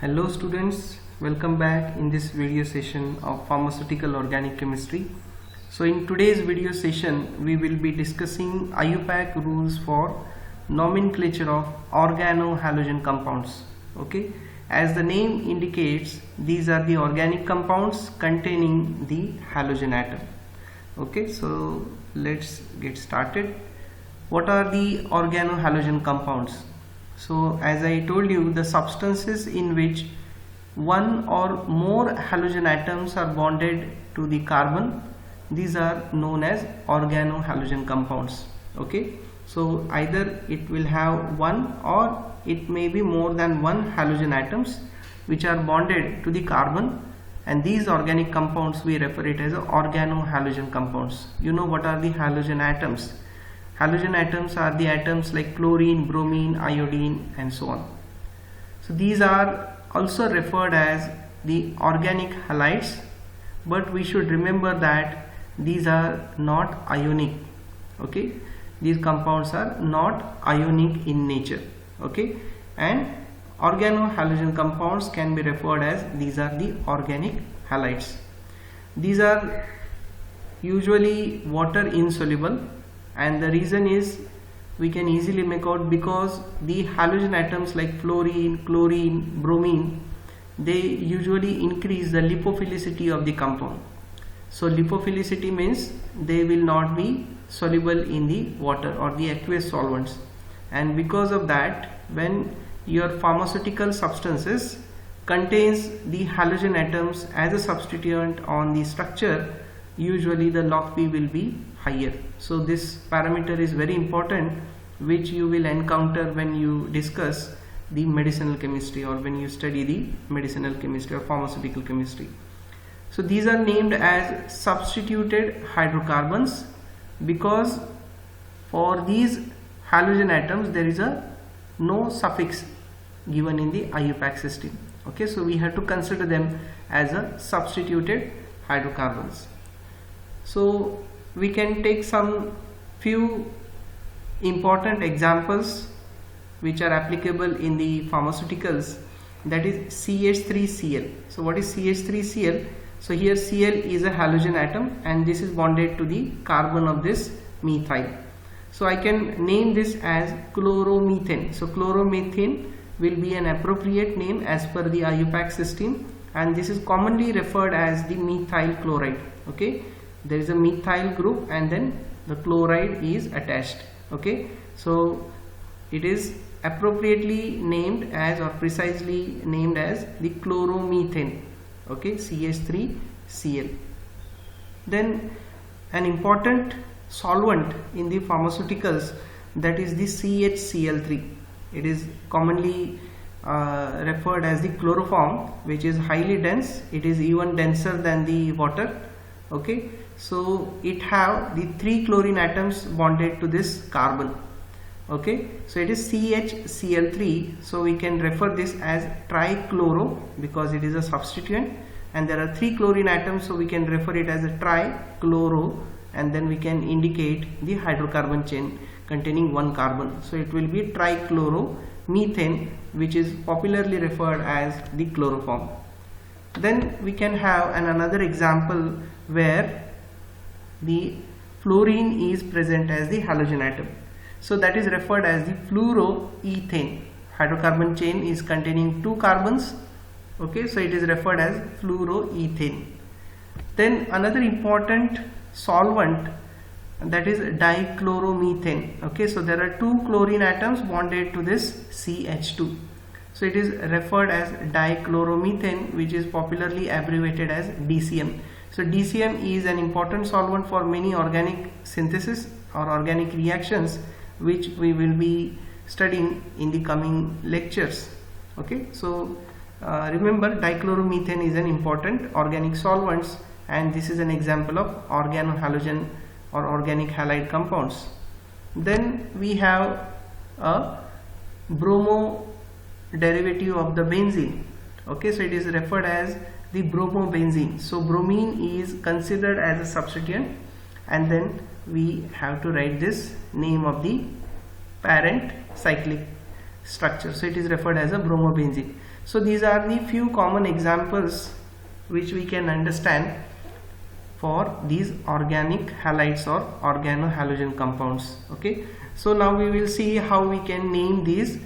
Hello students, welcome back in this video session of pharmaceutical organic chemistry. So in today's video session we will be discussing IUPAC rules for nomenclature of organohalogen compounds. Okay, as the name indicates, these are the organic compounds containing the halogen atom. Okay, so let's get started. What are the organohalogen compounds? So as I told you, the substances in which one or more halogen atoms are bonded to the carbon, these are known as organohalogen compounds. Okay, so either it will have one or it may be more than one halogen atoms which are bonded to the carbon, and these organic compounds we refer it as organohalogen compounds. You know what are the halogen atoms? Halogen atoms are the atoms like chlorine, bromine, iodine and so on. So these are also referred as the organic halides, but we should remember that these are not ionic. Okay, these compounds are not ionic in nature. Okay, and organohalogen compounds can be referred as these are the organic halides. These are usually water insoluble, and the reason is we can easily make out because the halogen atoms like fluorine, chlorine, bromine, they usually increase the lipophilicity of the compound. So lipophilicity means they will not be soluble in the water or the aqueous solvents, and because of that, when your pharmaceutical substances contains the halogen atoms as a substituent on the structure, usually the log P will be higher. So this parameter is very important, which you will encounter when you discuss the medicinal chemistry or when you study the medicinal chemistry or pharmaceutical chemistry. So these are named as substituted hydrocarbons because for these halogen atoms there is no suffix given in the IUPAC system. Okay, so we have to consider them as a substituted hydrocarbons. So we can take some few important examples which are applicable in the pharmaceuticals, that is CH3Cl. So what is CH3Cl? So here Cl is a halogen atom and this is bonded to the carbon of this methyl. So I can name this as chloromethane. So chloromethane will be an appropriate name as per the IUPAC system, and this is commonly referred as the methyl chloride. Okay, there is a methyl group and then the chloride is attached. Okay, so it is appropriately named as or precisely named as the chloromethane. Okay, CH3Cl. Then an important solvent in the pharmaceuticals, that is the CHCl3. It is commonly referred as the chloroform, which is highly dense. It is even denser than the water. Okay, so it have the 3 chlorine atoms bonded to this carbon. Okay, so it is CHCl3, so we can refer this as trichloro because it is a substituent, and there are 3 chlorine atoms, so we can refer it as a trichloro, and then we can indicate the hydrocarbon chain containing 1 carbon. So it will be trichloromethane, which is popularly referred as the chloroform. Then we can have another example where the fluorine is present as the halogen atom. So that is referred as the fluoroethane. Hydrocarbon chain is containing 2 carbons. Okay, so it is referred as fluoroethane. Then another important solvent, that is dichloromethane. Okay, so there are 2 chlorine atoms bonded to this CH2. So it is referred as dichloromethane, which is popularly abbreviated as DCM. So DCM is an important solvent for many organic synthesis or organic reactions, which we will be studying in the coming lectures. Okay, so remember, dichloromethane is an important organic solvent, and this is an example of organohalogen or organic halide compounds. Then we have a bromo derivative of the benzene. Okay, so it is referred as the bromobenzene. So bromine is considered as a substituent, and then we have to write this name of the parent cyclic structure. So it is referred as a bromobenzene. So these are the few common examples which we can understand for these organic halides or organohalogen compounds. Okay, so now we will see how we can name these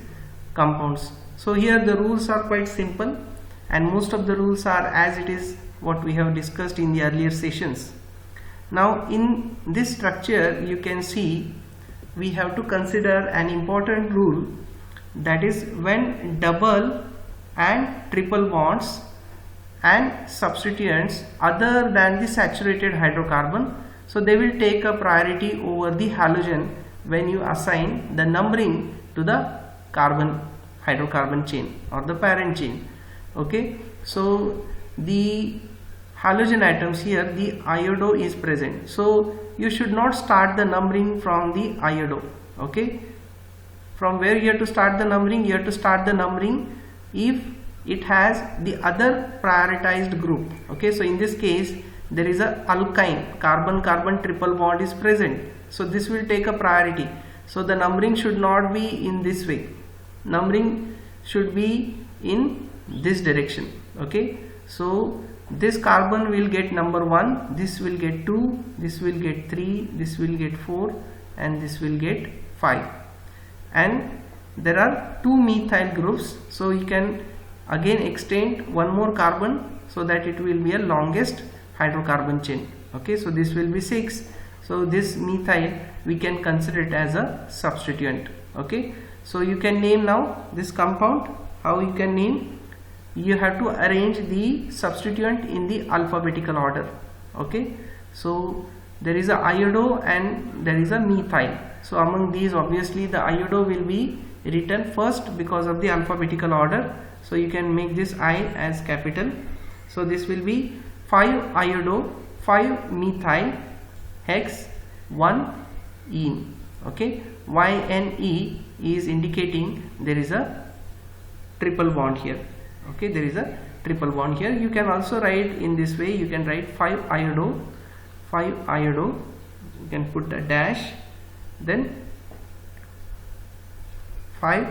compounds. So here the rules are quite simple, and most of the rules are as it is what we have discussed in the earlier sessions. Now in this structure you can see we have to consider an important rule, that is when double and triple bonds and substituents other than the saturated hydrocarbon, so they will take a priority over the halogen when you assign the numbering to the hydrocarbon chain or the parent chain. Okay, so the halogen atoms here, the iodo is present, so you should not start the numbering from the iodo. Okay, from where you have to start the numbering? You have to start the numbering if it has the other prioritized group. Okay, so in this case there is a alkyne, carbon-carbon triple bond is present, so this will take a priority. So the numbering should not be in this way, numbering should be in this direction. Okay, so this carbon will get number 1, this will get 2, this will get 3, this will get 4, and this will get 5. And there are 2 methyl groups, so you can again extend one more carbon so that it will be a longest hydrocarbon chain. Okay, so this will be 6, so this methyl we can consider it as a substituent. Okay, so you can name now this compound. How you can name? You have to arrange the substituent in the alphabetical order. Okay, so there is a iodo and there is a methyl, so among these obviously the iodo will be written first because of the alphabetical order, so you can make this I as capital. So this will be 5 iodo 5 methyl hex 1 ene. Okay, YNE is indicating there is a triple bond here. Okay, there is a triple bond here. You can also write in this way, you can write 5 iodo, you can put a dash, then 5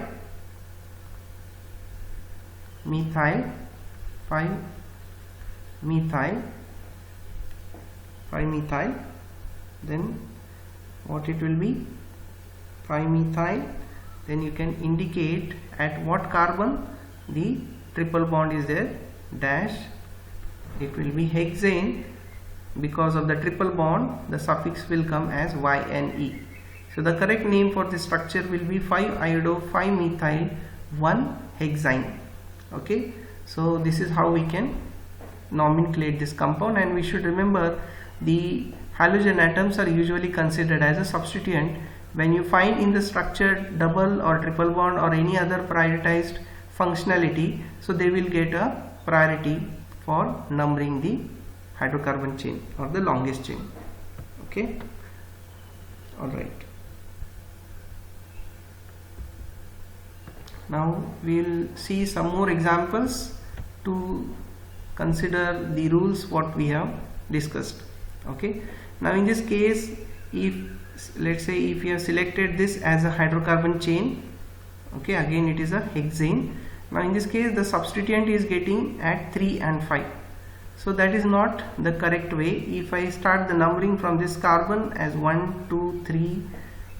methyl, 5 methyl, then what it will be? 5 methyl, then you can indicate at what carbon the triple bond is there, dash, it will be hexane, because of the triple bond the suffix will come as YNE. So the correct name for this structure will be 5 iodo 5 methyl 1 hexane. Okay, so this is how we can nomenclate this compound, and we should remember the halogen atoms are usually considered as a substituent. When you find in the structure double or triple bond or any other prioritized functionality, so they will get a priority for numbering the hydrocarbon chain or the longest chain. Okay, all right. Now we will see some more examples to consider the rules what we have discussed. Okay, now in this case, if let's say if you have selected this as a hydrocarbon chain, okay, again it is a hexane. Now in this case the substituent is getting at 3 and 5, so that is not the correct way. If I start the numbering from this carbon as 1, 2, 3,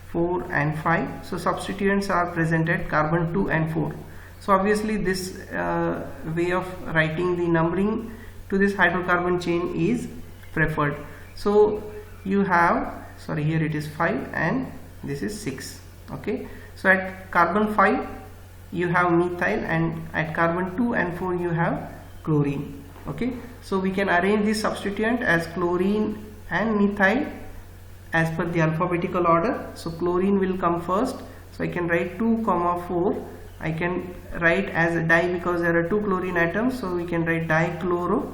4 and 5, so substituents are present at carbon 2 and 4. So obviously this way of writing the numbering to this hydrocarbon chain is preferred. So you have, sorry, here it is 5 and this is 6. Okay, so at carbon 5 you have methyl, and at carbon 2 and 4 you have chlorine. Okay, so we can arrange this substituent as chlorine and methyl as per the alphabetical order. So chlorine will come first, so I can write 2, 4. I can write as a di because there are 2 chlorine atoms, so we can write dichloro,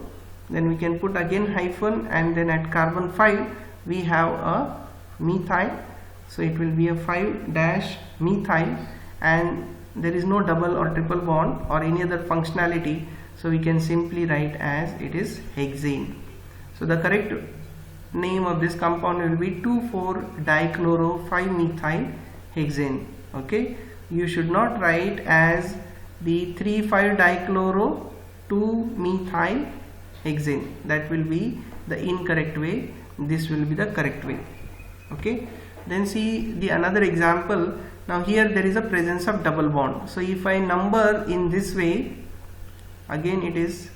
then we can put again hyphen, and then at carbon 5 we have a methyl, so it will be a 5-methyl, and there is no double or triple bond or any other functionality, so we can simply write as it is hexane. So the correct name of this compound will be 2,4-dichloro 5-methyl hexane. Okay, you should not write as the 3,5-dichloro 2-methyl-hexane. That will be the incorrect way. This will be the correct way. Okay. Then see the another example. Now here there is a presence of double bond. So if I number in this way, again it is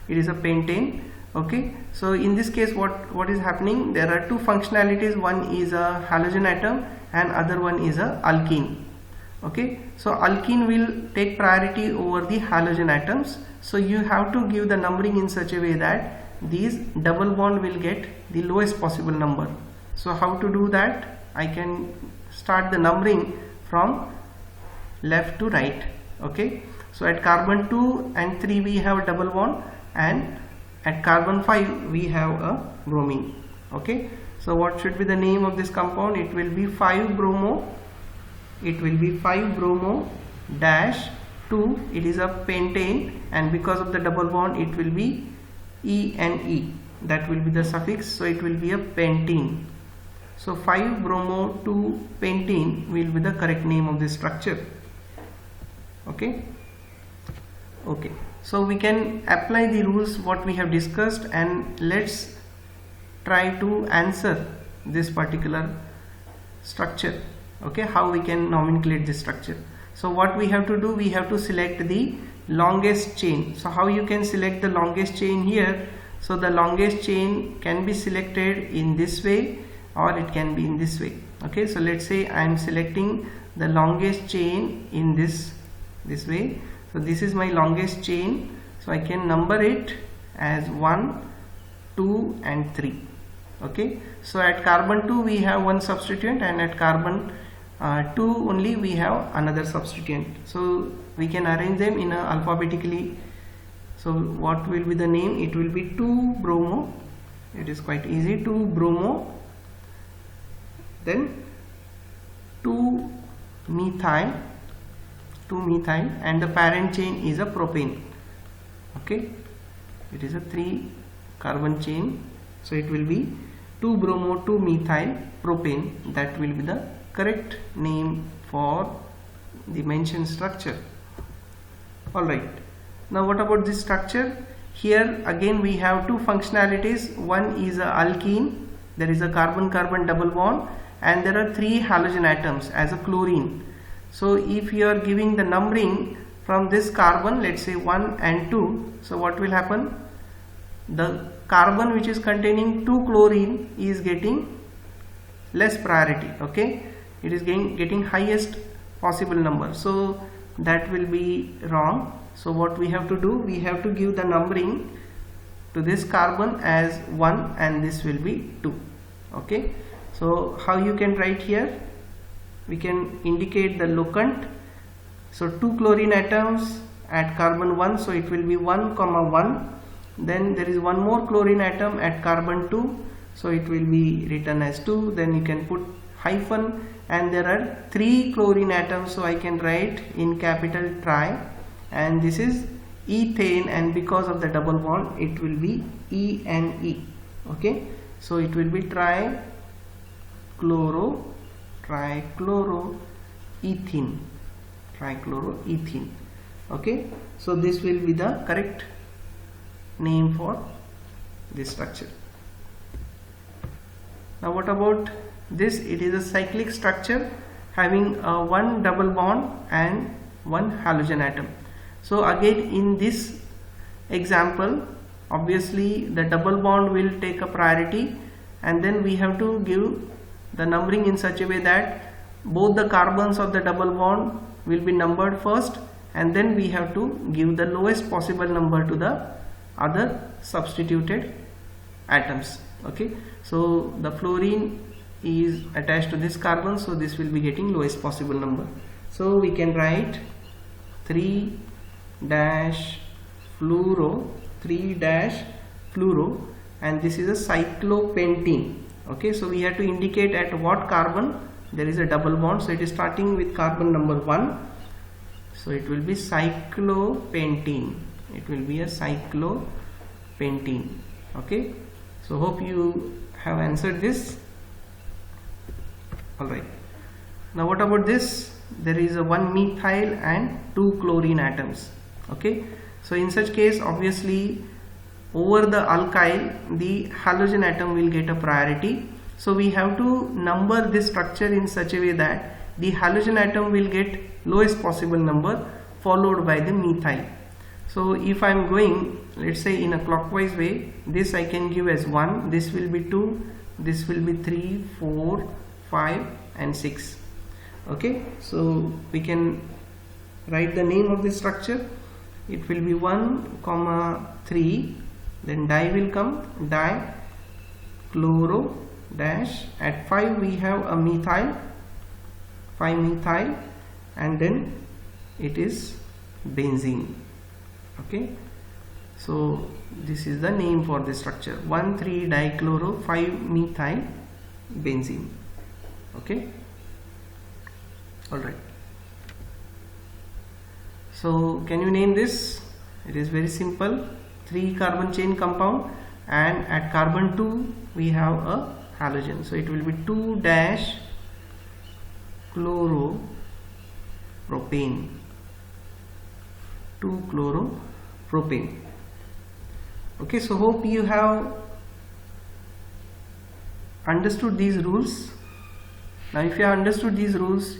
a pentane. Okay. So in this case what is happening? There are two functionalities. One is a halogen atom and other one is a alkene. Okay. So alkene will take priority over the halogen atoms. So you have to give the numbering in such a way that these double bond will get the lowest possible number. So how to do that? I can start the numbering from left to right. Okay. So at carbon 2 and 3 we have a double bond, and at carbon 5 we have a bromine. Okay. So what should be the name of this compound? It will be 5-bromo. It will be 5-bromo dash 2. It is a pentane, and because of the double bond it will be E. That will be the suffix. So it will be a pentene. So 5-bromo 2-pentene will be the correct name of this structure. Okay. Okay. So we can apply the rules what we have discussed, and let's try to answer this particular structure. Okay, how we can nomenclate this structure. So what we have to do, we have to select the longest chain. So how you can select the longest chain here? So the longest chain can be selected in this way, or it can be in this way. Okay, so let's say I am selecting the longest chain in this way. So this is my longest chain. So I can number it as 1, 2 and 3. Okay, so at carbon 2 we have one substituent, and at carbon 2 only we have another substituent. So we can arrange them in alphabetically. So what will be the name? It will be 2-bromo. It is quite easy. 2-bromo, then 2-methyl, and the parent chain is a propane. Okay, it is a 3-carbon chain. So it will be 2-bromo 2-methyl propane. That will be the correct name for the mentioned structure. Alright, now what about this structure? Here again we have two functionalities. One is a alkene, there is a carbon-carbon double bond, and there are 3 halogen atoms as a chlorine. So if you are giving the numbering from this carbon, let's say 1 and 2, so what will happen? The carbon which is containing 2 chlorine is getting less priority. Okay, it is getting highest possible number. So that will be wrong. So what we have to do, we have to give the numbering to this carbon as 1 and this will be 2. Okay, so how you can write here? We can indicate the locant. So 2 chlorine atoms at carbon 1, so it will be 1, 1. Then there is one more chlorine atom at carbon 2, so it will be written as 2. Then you can put hyphen, and there are 3 chlorine atoms, so I can write in capital tri, and this is ethane, and because of the double bond it will be E and E. Okay, so it will be trichloroethene. Okay, so this will be the correct name for this structure. Now what about this? It is a cyclic structure having one double bond and one halogen atom. So again in this example, obviously the double bond will take a priority, and then we have to give the numbering in such a way that both the carbons of the double bond will be numbered first, and then we have to give the lowest possible number to the other substituted atoms. Okay, so the fluorine is attached to this carbon, so this will be getting lowest possible number. So we can write 3-fluoro, and this is a cyclopentene. Okay, so we have to indicate at what carbon there is a double bond. So it is starting with carbon number 1, so it will be cyclopentene. It will be a cyclopentene. Okay, so hope you have answered this. Alright, now what about this? there is a one methyl and two chlorine atoms. Okay, so in such case, obviously over the alkyl the halogen atom will get a priority. So we have to number this structure in such a way that the halogen atom will get lowest possible number followed by the methyl. So if I am going, let's say, in a clockwise way, this I can give as 1, this will be 2, this will be 3, 4, 5 and 6. Okay, so we can write the name of this structure. It will be 1, 3, then di will come, di, chloro, dash, at 5 we have a methyl, 5 methyl, and then it is benzene. Okay, so this is the name for this structure, 1,3 dichloro 5 methyl benzene. Okay, all right. So can you name this? It is very simple, 3 carbon chain compound, and at carbon 2 we have a halogen, so it will be 2 dash chloropropane, 2 chloropropane. Okay, so hope you have understood these rules. Now if you have understood these rules,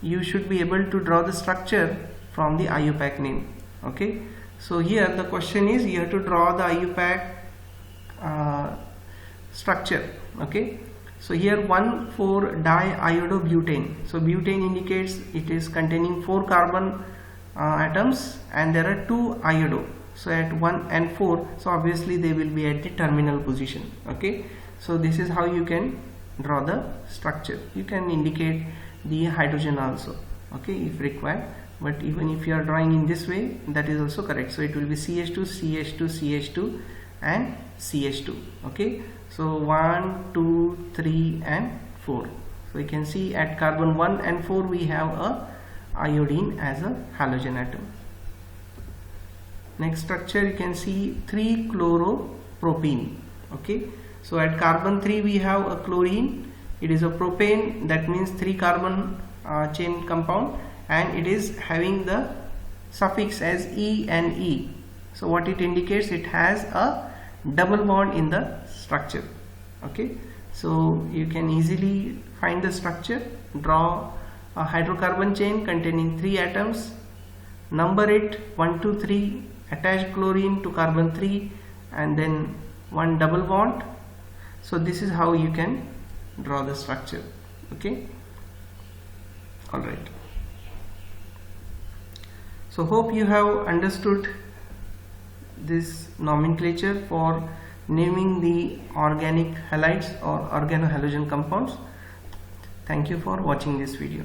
you should be able to draw the structure from the IUPAC name. Okay, so here the question is, you have to draw the IUPAC structure. Okay, so here 1,4-diiodobutane. So butane indicates it is containing 4 carbon atoms and there are 2 iodo. So at 1 and 4, so obviously they will be at the terminal position. Okay, so this is how you can draw the structure. You can indicate the hydrogen also, okay, if required, but even if you are drawing in this way, that is also correct. So it will be CH2, CH2, CH2 and CH2. Okay, so 1, 2, 3 and 4. So you can see at carbon 1 and 4 we have a iodine as a halogen atom. Next structure, you can see 3 chloropropene. Okay, so at carbon 3 we have a chlorine. It is a propane, that means 3 carbon chain compound, and it is having the suffix as E and E. So what it indicates, it has a double bond in the structure. Okay, so you can easily find the structure, draw a hydrocarbon chain containing 3 atoms, number it 1, 2, 3, attach chlorine to carbon 3 and then 1 double bond. So this is how you can draw the structure. Okay, all right. So hope you have understood this nomenclature for naming the organic halides or organohalogen compounds. Thank you for watching this video.